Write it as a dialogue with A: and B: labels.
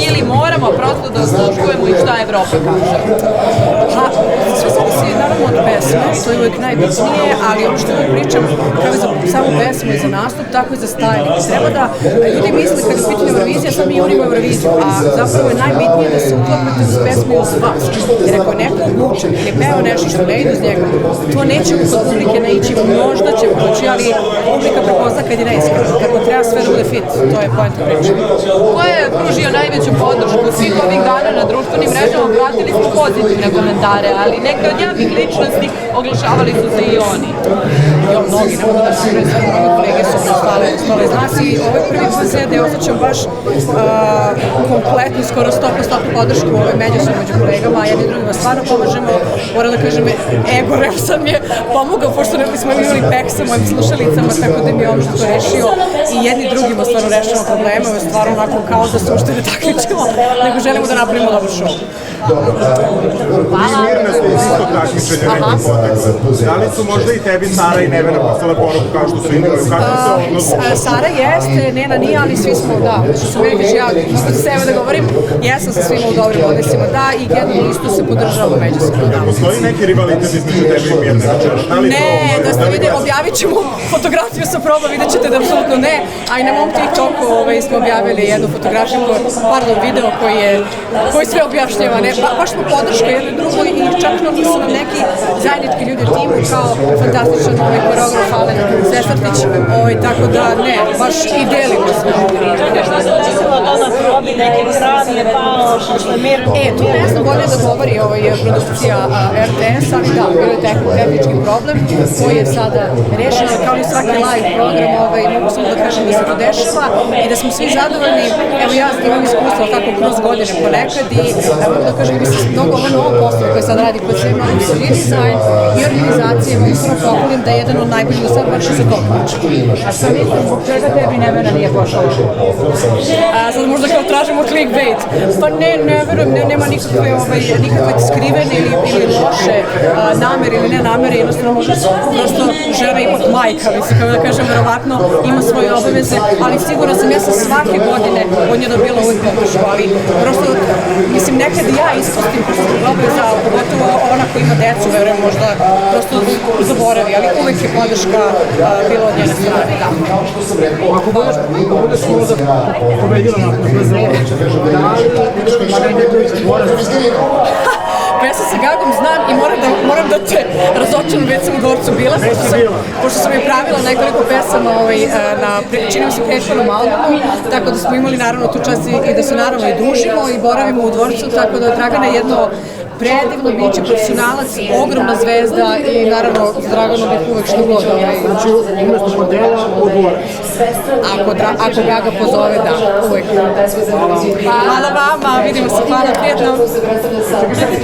A: ili moramo prosto da osluškujemo i šta Evropa kaže?
B: Sve zavisi naravno od pesme, to je uvijek najbitnije, ali ono što uvijek pričam, kao i za samu pesmu i za nastup, tako i za stajanje. Treba da ljudi misle kada je u pitanju Eurovizija, sad mi jurimo Euroviziju, a zapravo je najbitnije da se uklopite uz pesmu i uz vas. Jer ako je neko obučen ili peo nešto što ne ide uz njega, to neće kod publike naići, možda će proći, ali publika prepozna kad je neiskreno. Kako treba sve da bude fit, to je poenta priče.
A: Ko je pružio najveću podršku svih ovih dana na društvenim mrežama? Pratili smo pozitivne komentare, ali neke od javnih ličnosti oglašavali su se i oni.
B: Mnogi ne mogu da naprave, sve mnogi kolege su ostale iz nas i ovaj prvi put da je osjećam baš kompletnu, skoro 100% podršku međusobno među kolegama, a jedni drugima stvarno pomažemo. Moram da kažem, Ego Rev sad mi je pomogao, pošto smo imali pek sa mojim slušalicama, tako da mi je on to rešio i jedni drugima stvarno rešimo probleme, ovo je stvarno onako kao da se ušte ne takmičimo, nego želimo da napravimo dobar show.
C: Vi Mirna ste iz istog takmičenja nekom potekla. Da li su možda i tebi Sara i Nevena poslale poruku kao što su imali? Kako se odnosu?
B: Sara jeste, Nena nije, ali svi smo, da, što sam meni kaže, ja mogu za sebe da govorim, jesam sa svima u dobrim odnosima, da, i generalno isto se podržava međusobno, da.
C: Postoji neki rivalitet između tebe i Mirne večeras?
B: Ne, da ste vidjeli, objavit ćemo fotografiju sa proba, vidjet ćete da apsolutno ne, a i na mom TikToku smo objavili jednu fotografiju, video koji sve objašnjava, ne, baš smo podrška jedno drugo i čak su nam neki zajednički ljudi u timu kao fantastičan koreograf Alen Sesartić, tako da ne, baš i delimo sve.
D: Šta se desilo da na probi neki kran je pao, što je Mirna?
B: Tu ne znam bolje da govori produkcija RTS, ali da, bio je tehnički problem koji je sada rešen, kao i svaki live program, mogu samo da kažem da se to dešava i da smo svi zadovoljni. Evo ja imam iskustvo tako kroz godine ponekad i mogu da kažem da se mnogo ovo novo posao koje sad radi pod svema, i dizajn i organizacije, mogu stvarno pohvalim da je jedan od najboljih do sad baš i za to priča.
D: A šta mislim, zbog čega tebi Nevena nije pošla?
B: Sad možda kao tražimo clickbait. Pa ne verujem, nema nikakve skrivene ili loše namere ili ne namere, jednostavno možda prosto žena ipak majka, mislim, kao da kažem, verovatno ima svoje obaveze, ali sigurno sam ja sa svake godine od nje dobila uvijek podršku, ali prosto, mislim, nekad i ja ispustim obaveza, pogotovo ona koja ima decu, verujem, možda prosto zaboravi, ali uvijek je podrška bila od njene strane, da.
E: Ako budeš možda pobedila na Zvezde, da li
B: Pesma sa Gagom znam i moram da te razočaram, već sam u Dvorcu bila, pošto sam je pravila nekoliko pesama čini mi se prethodnom albumu, tako da smo imali naravno tu čast i da se naravno i družimo i boravimo u Dvorcu, tako da Dragana je jedno predivno biće, profesionalac, ogromna zvezda i naravno s Draganom bih uvek što god.
E: Znači, umjesto modela u Dvorac.
B: Ako Gaga pozove, da, uvek. Hvala vama, vidimo se, hvala, prijetno.